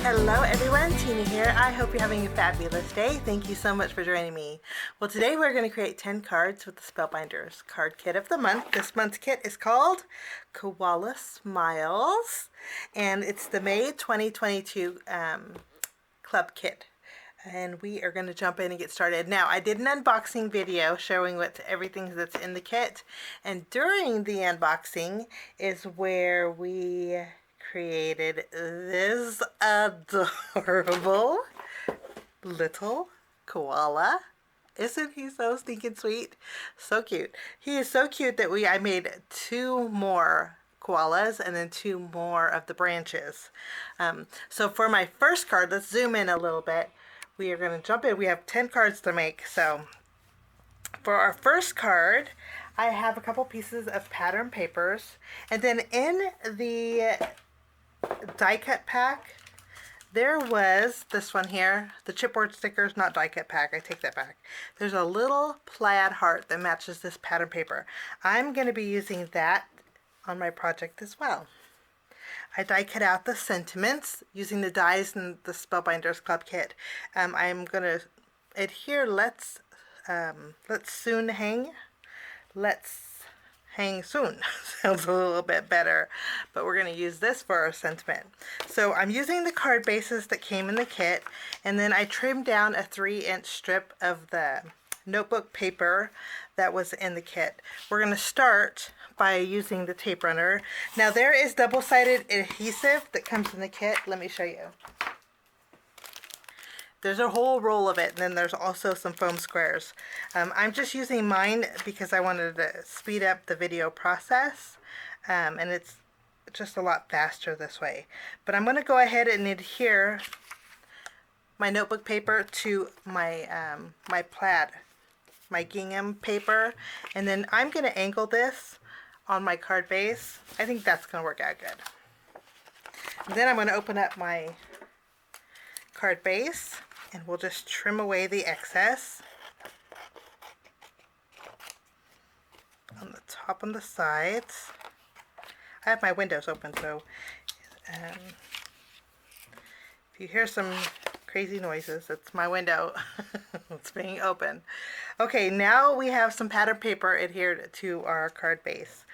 Hello everyone, Tina here. I hope you're having a fabulous day. Thank you so much for joining me. Well, today we're going to create 10 cards with the Spellbinders card kit of the month. This month's kit is called Koala Smiles, and it's the May 2022 club kit. And we are going to jump in and get started. Now, I did an unboxing video showing what everything that's in the kit, and during the unboxing is where we created this adorable little koala. Isn't he so stinking sweet? So cute. He is so cute that I made 2 more koalas and then 2 more of the branches. So for my first card, let's zoom in a little bit. We are going to jump in. We have 10 cards to make. So for our first card, I have a couple pieces of pattern papers, and then in the die cut pack there was this one here, the chipboard stickers, not die cut pack, I take that back. There's a little plaid heart that matches this pattern paper. I'm going to be using that on my project as well. I die cut out the sentiments using the dies in the Spellbinders Club kit. I'm going to adhere let's soon hang. Let's hang soon. Sounds a little bit better, but we're going to use this for our sentiment. So I'm using the card bases that came in the kit, and then I trimmed down a 3-inch strip of the notebook paper that was in the kit. We're going to start by using the tape runner. Now there is double-sided adhesive that comes in the kit. Let me show you. There's a whole roll of it, and then there's also some foam squares. I'm just using mine because I wanted to speed up the video process, and it's just a lot faster this way. But I'm going to go ahead and adhere my notebook paper to my my plaid, my gingham paper, and then I'm going to angle this on my card base. I think that's going to work out good. And then I'm going to open up my card base, and we'll just trim away the excess on the top and the sides. I have my windows open, so if you hear some crazy noises, it's my window. It's being open. Okay, now we have some pattern paper adhered to our card base.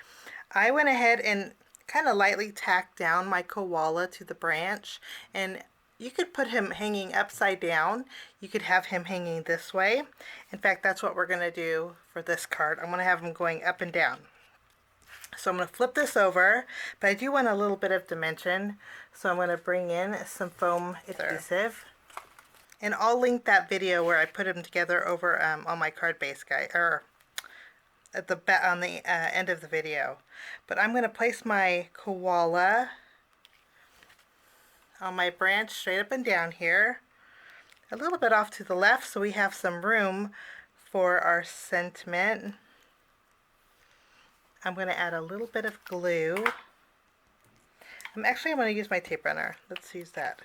I went ahead and kind of lightly tacked down my koala to the branch, and you could put him hanging upside down. You could have him hanging this way. In fact, that's what we're going to do for this card. I'm going to have him going up and down. So I'm going to flip this over, but I do want a little bit of dimension. So I'm going to bring in some foam adhesive. And I'll link that video where I put them together over on my card base guide, or at the on the end of the video. But I'm going to place my koala on my branch straight up and down here, a little bit off to the left so we have some room for our sentiment. I'm going to add a little bit of glue. I'm going to use my tape runner. Let's use that.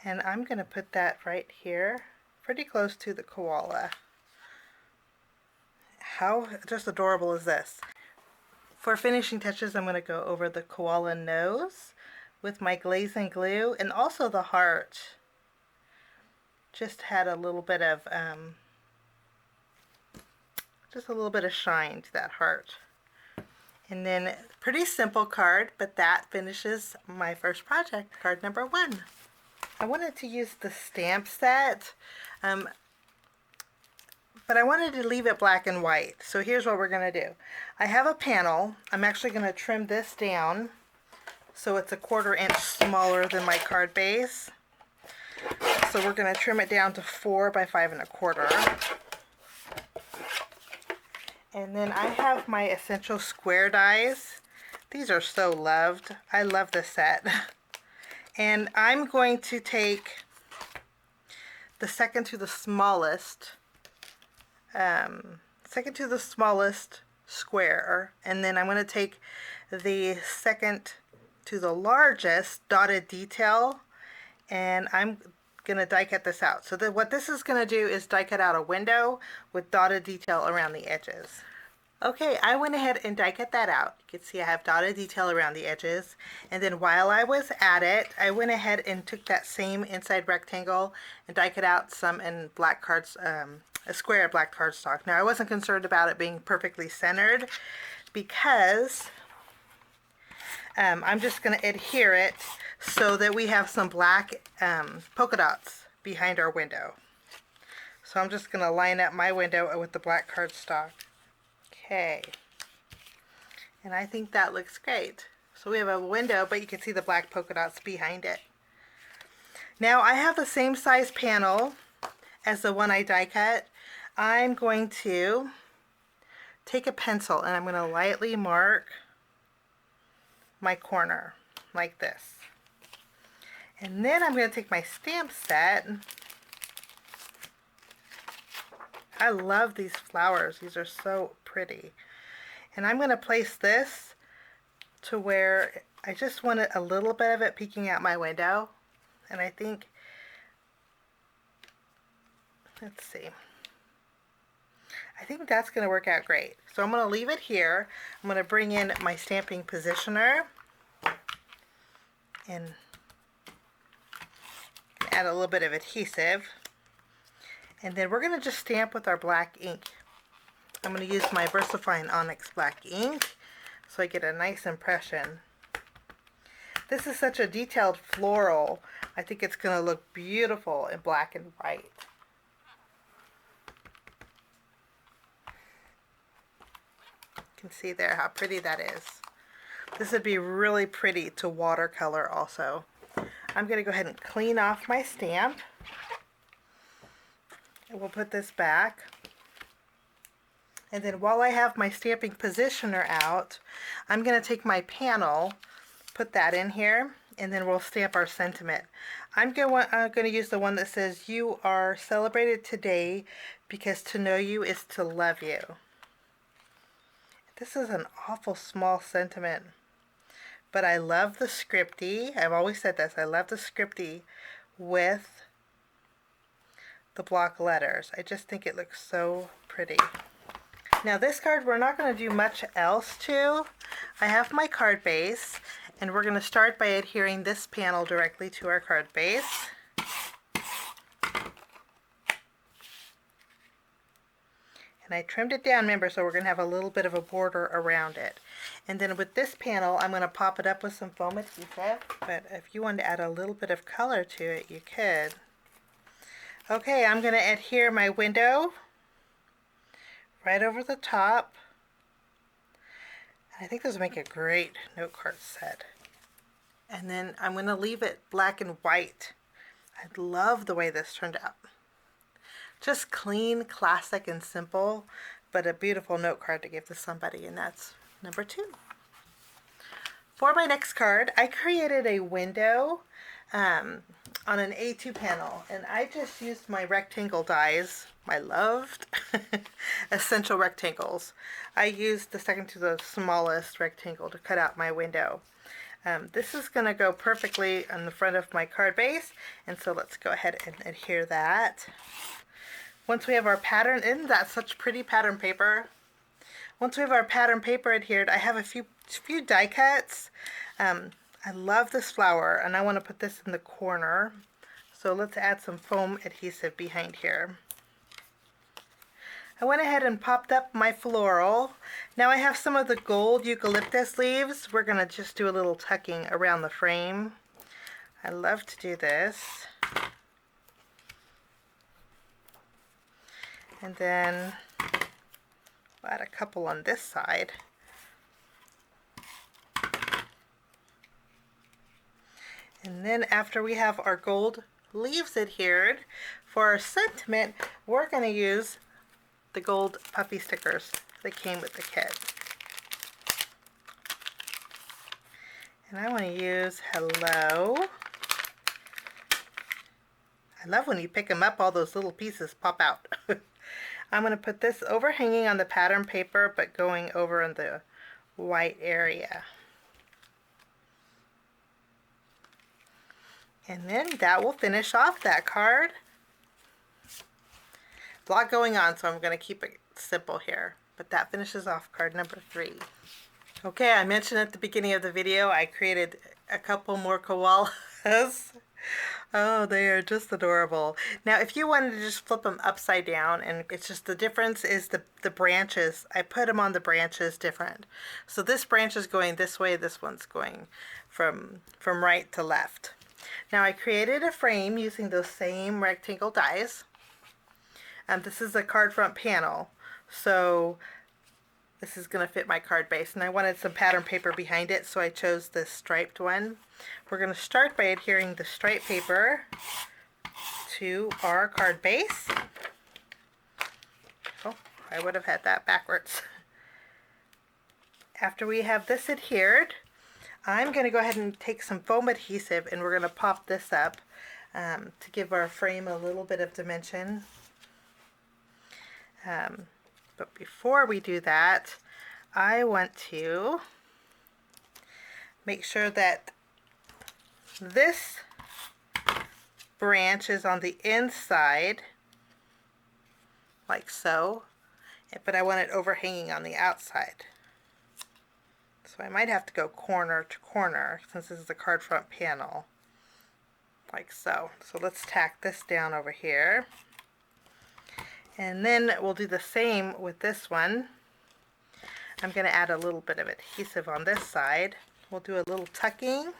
And I'm going to put that right here, pretty close to the koala. How just adorable is this? For finishing touches, I'm going to go over the koala nose with my glaze and glue, and also the heart. Just had a little bit of shine to that heart. And then pretty simple card, but that finishes my first project, card number 1. I wanted to use the stamp set. But I wanted to leave it black and white. So here's what we're going to do. I have a panel. I'm actually going to trim this down so it's a 1/4 inch smaller than my card base. So we're going to trim it down to 4 by 5 1/4. And then I have my essential square dies. These are so loved. I love this set. And I'm going to take the second to the smallest square, and then I'm going to take the second to the largest dotted detail, and I'm going to die cut this out. So what this is going to do is die cut out a window with dotted detail around the edges. Okay, I went ahead and die cut that out. You can see I have dotted detail around the edges. And then while I was at it, I went ahead and took that same inside rectangle and die cut out some in black cards, a square of black cardstock. Now I wasn't concerned about it being perfectly centered because I'm just going to adhere it so that we have some black polka dots behind our window. So I'm just going to line up my window with the black cardstock. Okay, and I think that looks great. So we have a window, but you can see the black polka dots behind it. Now I have the same size panel as the one I die cut. I'm going to take a pencil and I'm going to lightly mark my corner like this. And then I'm going to take my stamp set. I love these flowers. These are so pretty. And I'm going to place this to where I just wanted a little bit of it peeking out my window. And I think, let's see, I think that's going to work out great. So I'm going to leave it here. I'm going to bring in my stamping positioner and add a little bit of adhesive. And then we're going to just stamp with our black ink. I'm going to use my VersaFine Onyx black ink so I get a nice impression. This is such a detailed floral. I think it's going to look beautiful in black and white. You can see there how pretty that is. This would be really pretty to watercolor also. I'm going to go ahead and clean off my stamp. And we'll put this back. And then while I have my stamping positioner out, I'm going to take my panel, put that in here, and then we'll stamp our sentiment. I'm going to use the one that says, "You are celebrated today because to know you is to love you." This is an awful small sentiment, but I love the scripty. I've always said this. I love the scripty with the block letters. I just think it looks so pretty. Now this card we're not going to do much else to. I have my card base and we're going to start by adhering this panel directly to our card base. And I trimmed it down, remember, so we're going to have a little bit of a border around it. And then with this panel I'm going to pop it up with some foam adhesive, but if you wanted to add a little bit of color to it you could. Okay, I'm going to adhere my window right over the top. I think this will make a great note card set. And then I'm going to leave it black and white. I love the way this turned out. Just clean, classic, and simple, but a beautiful note card to give to somebody, and that's number 2. For my next card, I created a window on an A2 panel, and I just used my rectangle dies, my loved essential rectangles. I used the second to the smallest rectangle to cut out my window. This is going to go perfectly on the front of my card base, and so let's go ahead and adhere that. Once we have our pattern in, that's such pretty pattern paper. Once we have our pattern paper adhered, I have a few die cuts. I love this flower and I want to put this in the corner. So let's add some foam adhesive behind here. I went ahead and popped up my floral. Now I have some of the gold eucalyptus leaves. We're going to just do a little tucking around the frame. I love to do this. And then we'll add a couple on this side. And then after we have our gold leaves adhered, for our sentiment, we're going to use the gold puffy stickers that came with the kit. And I want to use hello. I love when you pick them up, all those little pieces pop out. I'm going to put this overhanging on the pattern paper, but going over in the white area. And then that will finish off that card. A lot going on, so I'm going to keep it simple here. But that finishes off card number 3. Okay, I mentioned at the beginning of the video I created a couple more koalas. Oh, they are just adorable. Now, if you wanted to just flip them upside down, and it's just the difference is the branches. I put them on the branches different. So this branch is going this way, this one's going from right to left. Now, I created a frame using those same rectangle dies. This is a card front panel. So this is going to fit my card base, and I wanted some pattern paper behind it, so I chose this striped one. We're going to start by adhering the striped paper to our card base. Oh, I would have had that backwards. After we have this adhered, I'm going to go ahead and take some foam adhesive, and we're going to pop this up to give our frame a little bit of dimension. But before we do that, I want to make sure that this branch is on the inside, like so, but I want it overhanging on the outside. So I might have to go corner to corner since this is the card front panel, like so. So let's tack this down over here. And then we'll do the same with this one. I'm going to add a little bit of adhesive on this side. We'll do a little tucking.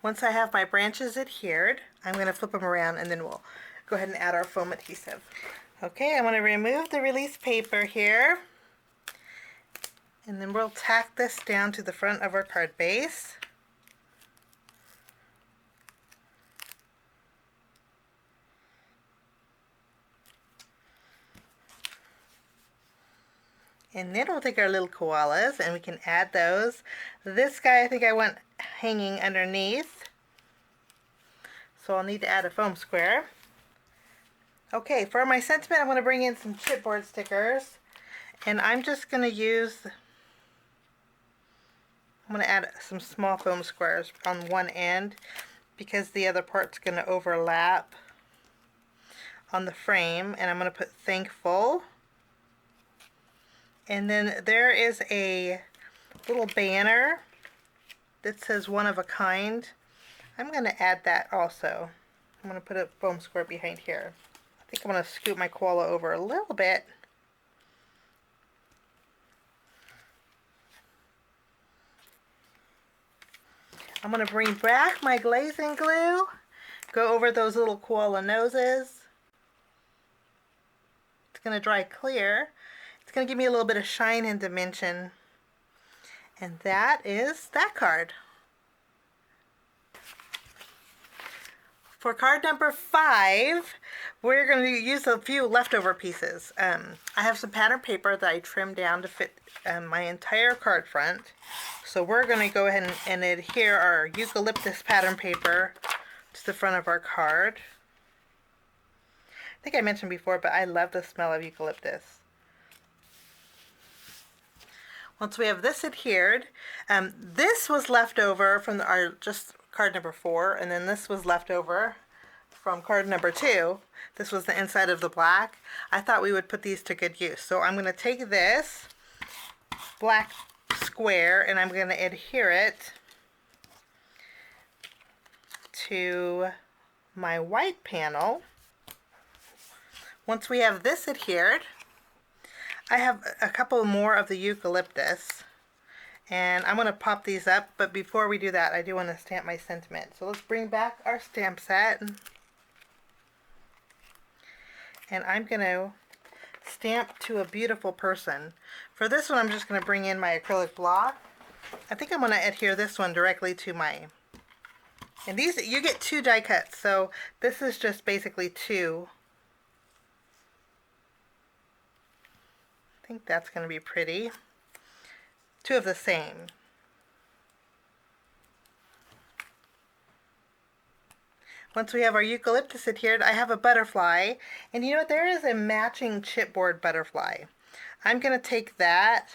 Once I have my branches adhered, I'm going to flip them around, and then we'll go ahead and add our foam adhesive. Okay, I'm going to remove the release paper here. And then we'll tack this down to the front of our card base. And then we'll take our little koalas and we can add those. This guy I think I want hanging underneath. So I'll need to add a foam square. Okay, for my sentiment I'm going to bring in some chipboard stickers. And I'm just going to add some small foam squares on one end because the other part's going to overlap on the frame. And I'm going to put thankful. And then there is a little banner that says one of a kind. I'm going to add that also. I'm going to put a foam square behind here. I think I'm going to scoot my koala over a little bit. I'm going to bring back my glazing glue, go over those little koala noses. It's going to dry clear. It's going to give me a little bit of shine and dimension. And that is that card. For card number 5, we're going to use a few leftover pieces. I have some pattern paper that I trimmed down to fit my entire card front. So we're going to go ahead and adhere our eucalyptus pattern paper to the front of our card. I think I mentioned before, but I love the smell of eucalyptus. Once we have this adhered, this was left over from our just card number 4, and then this was left over from card number 2. This was the inside of the black. I thought we would put these to good use. So I'm going to take this black square and I'm going to adhere it to my white panel. Once we have this adhered, I have a couple more of the eucalyptus, and I'm going to pop these up, but before we do that, I do want to stamp my sentiment. So let's bring back our stamp set, and I'm going to stamp to a beautiful person. For this one, I'm just going to bring in my acrylic block. I think I'm going to adhere this one directly to my, and these, you get 2 die cuts, so this is just basically 2. I think that's going to be pretty. 2 of the same. Once we have our eucalyptus adhered, I have a butterfly. And you know what? There is a matching chipboard butterfly. I'm going to take that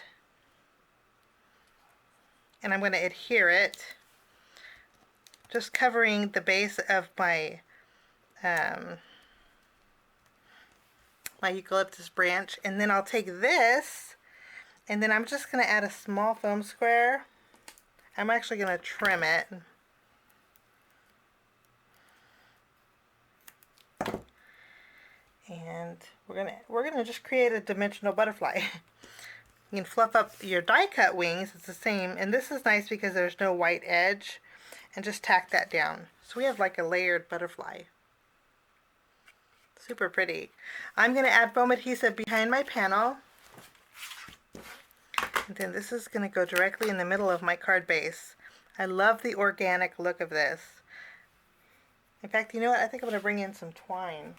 and I'm going to adhere it just covering the base of my my eucalyptus branch, and then I'll take this and then I'm just going to add a small foam square. I'm actually going to trim it. And we're gonna just create a dimensional butterfly. You can fluff up your die cut wings, it's the same, and this is nice because there's no white edge, and just tack that down. So we have like a layered butterfly. Super pretty. I'm gonna add foam adhesive behind my panel. And then this is gonna go directly in the middle of my card base. I love the organic look of this. In fact, you know what? I think I'm gonna bring in some twine.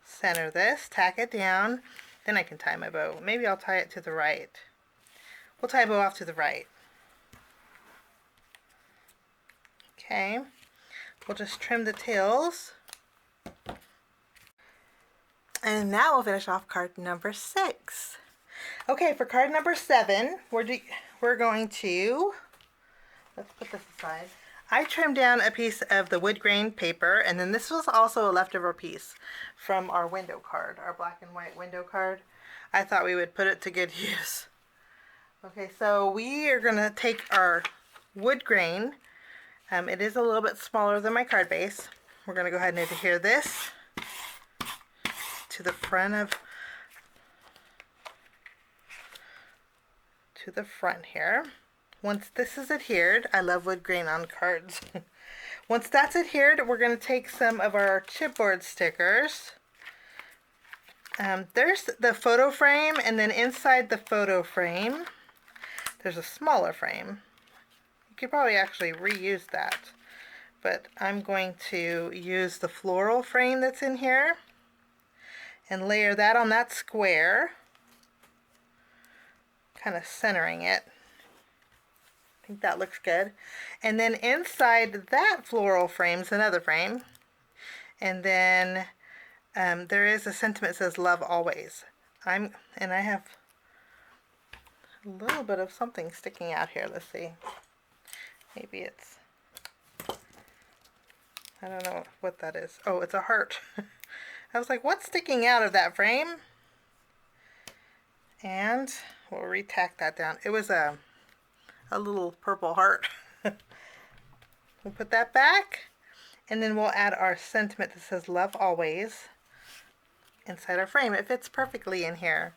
Center this, tack it down, then I can tie my bow. Maybe I'll tie it to the right. We'll tie a bow off to the right. Okay, we'll just trim the tails. And now we'll finish off card number 6. Okay, for card number 7, we're going to, let's put this aside. I trimmed down a piece of the wood grain paper, and then this was also a leftover piece from our window card, our black and white window card. I thought we would put it to good use. Okay, so we are going to take our wood grain. It is a little bit smaller than my card base. We're going to go ahead and adhere this to the front here. Once this is adhered, I love wood grain on cards. Once that's adhered, we're going to take some of our chipboard stickers. There's the photo frame, and then inside the photo frame, there's a smaller frame. You could probably actually reuse that, but I'm going to use the floral frame that's in here and layer that on that square, kind of centering it. I think that looks good. And then inside that floral frame is another frame. And then there is a sentiment that says love always. And I have a little bit of something sticking out here. Let's see. Maybe it's, I don't know what that is. Oh, it's a heart. I was like, what's sticking out of that frame? And we'll re-tack that down. It was a little purple heart. We'll put that back, and then we'll add our sentiment that says love always inside our frame. It fits perfectly in here.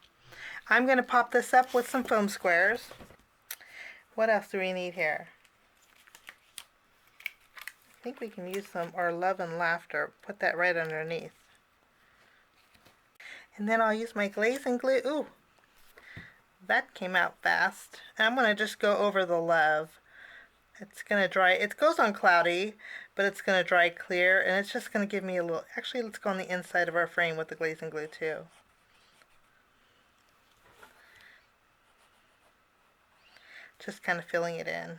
I'm going to pop this up with some foam squares. What else do we need here? I think we can use some our love and laughter. Put that right underneath. And then I'll use my glaze and glue. Ooh, that came out fast. I'm going to just go over the love. It's going to dry. It goes on cloudy, but it's going to dry clear, and it's just going to give me a little, actually let's go on the inside of our frame with the glaze and glue too. Just kind of filling it in.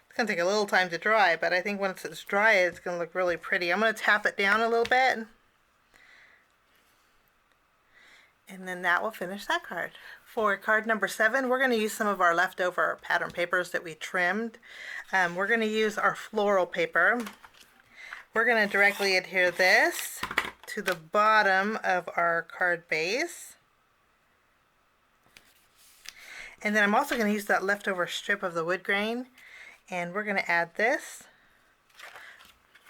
It's going to take a little time to dry, but I think once it's dry, it's going to look really pretty. I'm going to tap it down a little bit. And then that will finish that card. For card number 7, we're going to use some of our leftover pattern papers that we trimmed. We're going to use our floral paper. We're going to directly adhere this to the bottom of our card base. And then I'm also going to use that leftover strip of the wood grain, and we're going to add this,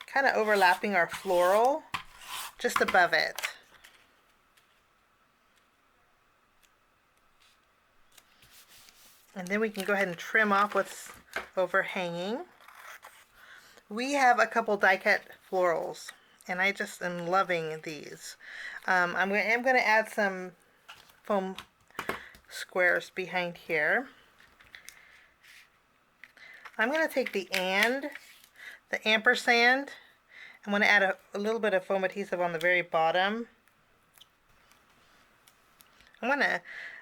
kind of overlapping our floral just above it. And then we can go ahead and trim off what's overhanging. We have a couple die cut florals, and I just am loving these. I'm going to add some foam squares behind here. I'm going to take the ampersand. I'm going to add a little bit of foam adhesive on the very bottom.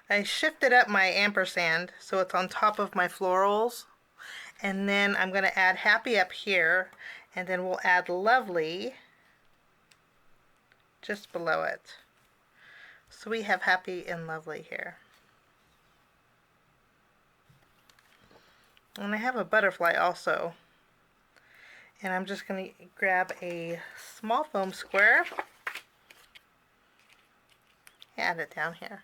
I shifted up my ampersand so it's on top of my florals, and then I'm going to add happy up here, and then we'll add lovely just below it. So we have happy and lovely here. And I have a butterfly also. And I'm just going to grab a small foam square. Add it down here.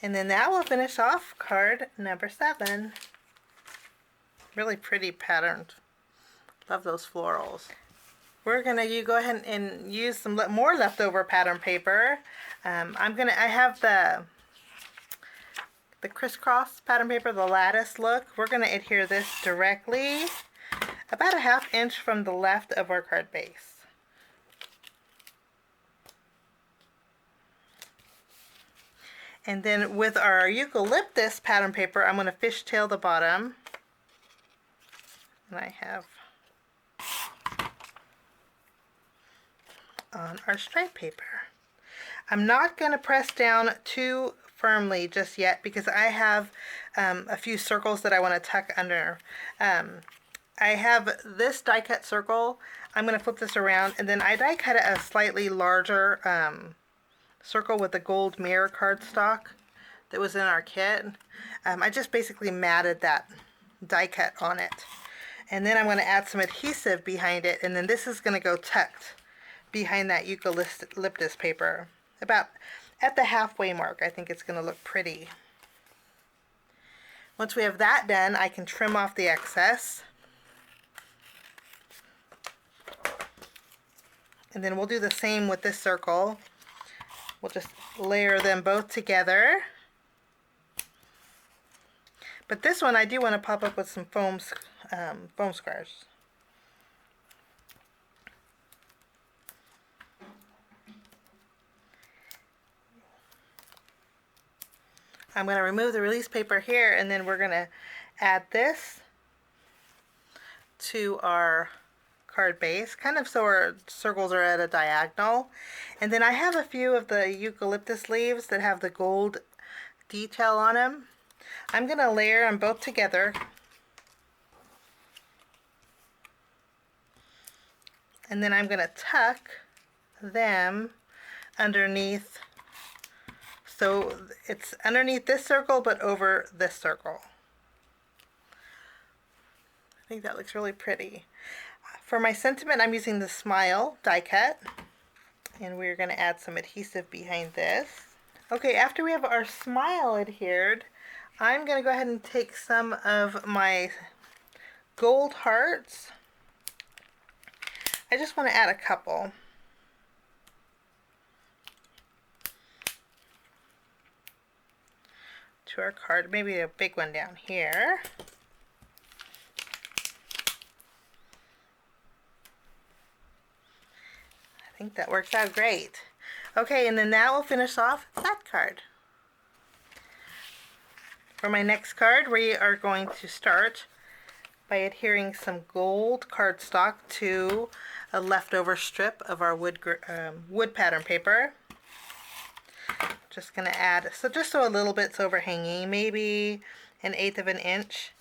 And then that will finish off card number 7. Really pretty patterned. Love those florals. We're gonna go ahead and use some more leftover pattern paper. I have the crisscross pattern paper, the lattice look. We're gonna adhere this directly about a 1/2 inch from the left of our card base. And then with our eucalyptus pattern paper, I'm gonna fishtail the bottom. And I have on our stripe paper. I'm not going to press down too firmly just yet because I have a few circles that I want to tuck under. I have this die cut circle. I'm going to flip this around, and then I die cut a slightly larger circle with the gold mirror cardstock that was in our kit. I just basically matted that die cut on it. And then I'm going to add some adhesive behind it, and then this is going to go tucked behind that eucalyptus paper. About at the halfway mark, I think it's going to look pretty. Once we have that done, I can trim off the excess. And then we'll do the same with this circle. We'll just layer them both together. But this one I do want to pop up with some foam squares. I'm going to remove the release paper here, and then we're going to add this to our card base, kind of so our circles are at a diagonal. And then I have a few of the eucalyptus leaves that have the gold detail on them. I'm going to layer them both together. And then I'm going to tuck them underneath. So it's underneath this circle, but over this circle. I think that looks really pretty. For my sentiment, I'm using the Smile die cut. And we're going to add some adhesive behind this. Okay, after we have our smile adhered, I'm going to go ahead and take some of my gold hearts. I just want to add a couple. To our card, maybe a big one down here. I think that works out great. Okay, and then that will finish off that card. For my next card, we are going to start by adhering some gold cardstock to a leftover strip of our wood pattern paper. Just going to add, just so a little bit's overhanging, maybe 1/8 of an inch.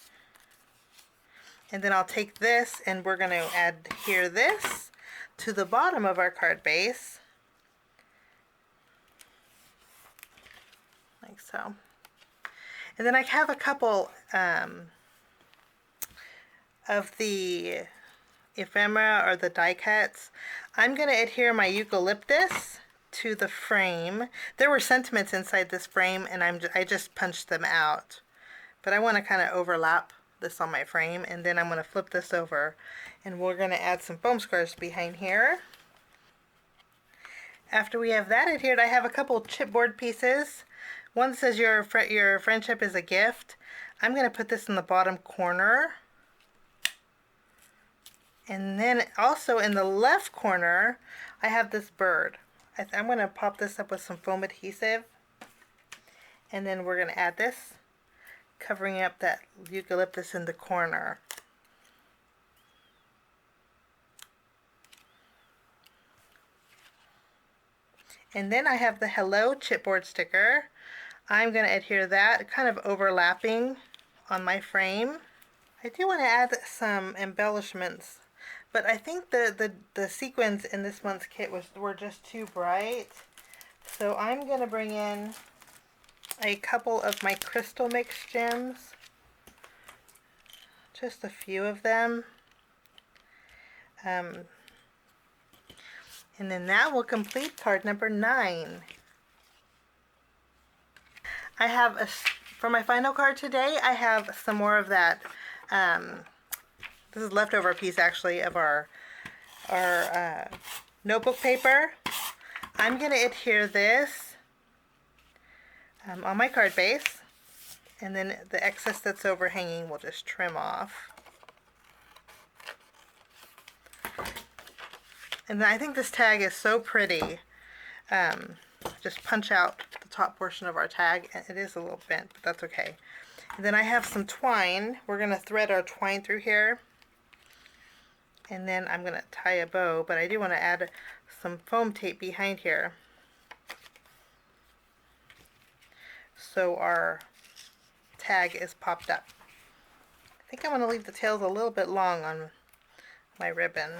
And then I'll take this and we're going to adhere this to the bottom of our card base. Like so. And then I have a couple of the ephemera or the die cuts. I'm going to adhere my eucalyptus to the frame. There were sentiments inside this frame and I just punched them out. But I want to kind of overlap this on my frame, and then I'm going to flip this over and we're going to add some foam squares behind here. After we have that adhered, I have a couple chipboard pieces. One says your friendship is a gift. I'm going to put this in the bottom corner. And then also in the left corner, I have this bird. I'm going to pop this up with some foam adhesive. And then we're going to add this, covering up that eucalyptus in the corner. And then I have the Hello chipboard sticker. I'm going to adhere that, kind of overlapping on my frame. I do want to add some embellishments, but I think the sequins in this month's kit were just too bright. So I'm going to bring in a couple of my crystal mix gems. just a few of them. And then that will complete card number 9. I have for my final card today, I have some more of that. This is leftover piece actually of our notebook paper. I'm going to adhere this on my card base, and then the excess that's overhanging we'll just trim off. And I think this tag is so pretty. Just punch out the top portion of our tag, and it is a little bent, but that's okay. And then I have some twine. We're going to thread our twine through here, and then I'm going to tie a bow, but I do want to add some foam tape behind here so our tag is popped up. I think I'm going to leave the tails a little bit long on my ribbon.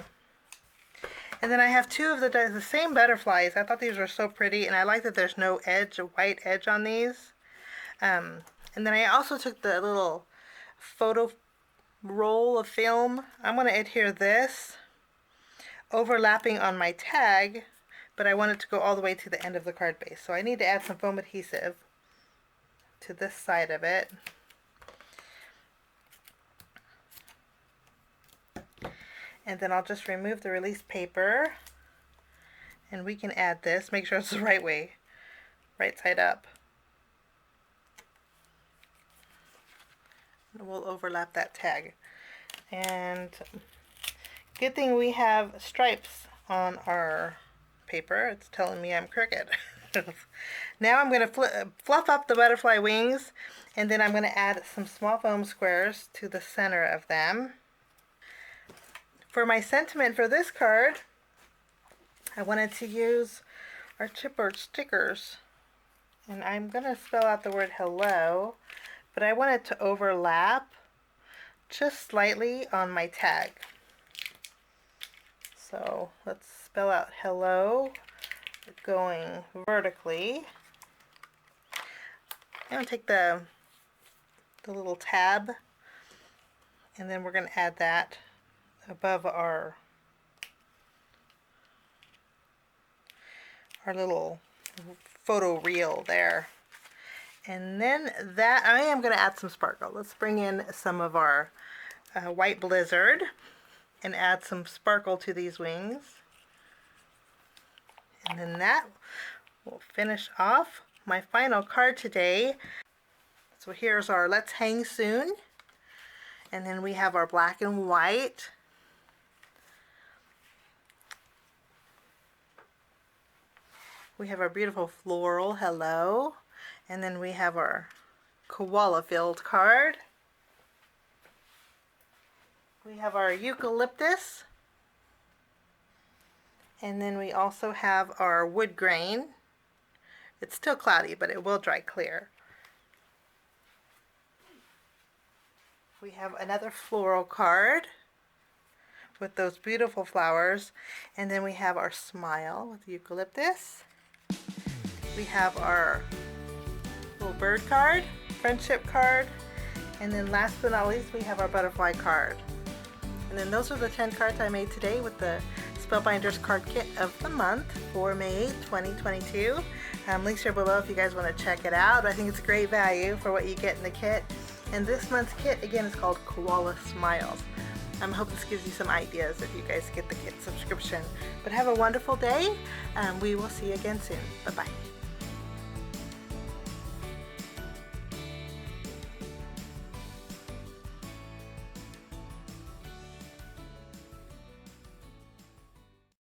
And then I have 2 of the same butterflies. I thought these were so pretty, and I like that there's no edge, a white edge on these. And then I also took the little photo roll of film. I'm going to adhere this overlapping on my tag, but I want it to go all the way to the end of the card base. So I need to add some foam adhesive to this side of it. And then I'll just remove the release paper, and we can add this. Make sure it's the right way, right side up. And we'll overlap that tag. And good thing we have stripes on our paper. It's telling me I'm crooked. Now I'm going to fluff up the butterfly wings, and then I'm going to add some small foam squares to the center of them. For my sentiment for this card, I wanted to use our chipboard stickers, and I'm going to spell out the word hello, but I want it to overlap just slightly on my tag. So let's spell out hello going vertically. I'm going to take the little tab, and then we're going to add that above our little photo reel there. And then that, I am going to add some sparkle. Let's bring in some of our white blizzard and add some sparkle to these wings. And then that will finish off my final card today. So here's our Let's Hang Soon. And then we have our black and white. We have our beautiful floral hello, and then we have our koala filled card. We have our eucalyptus, and then we also have our wood grain. It's still cloudy, but it will dry clear. We have another floral card with those beautiful flowers, and then we have our smile with eucalyptus. We have our little bird card, friendship card, and then last but not least we have our butterfly card. And then those are the 10 cards I made today with the Spellbinders card kit of the month for May 2022. Links are below if you guys want to check it out. I think it's a great value for what you get in the kit. And this month's kit again is called Koala Smiles. I hope this gives you some ideas if you guys get the kit subscription. But have a wonderful day. We will see you again soon. Bye-bye.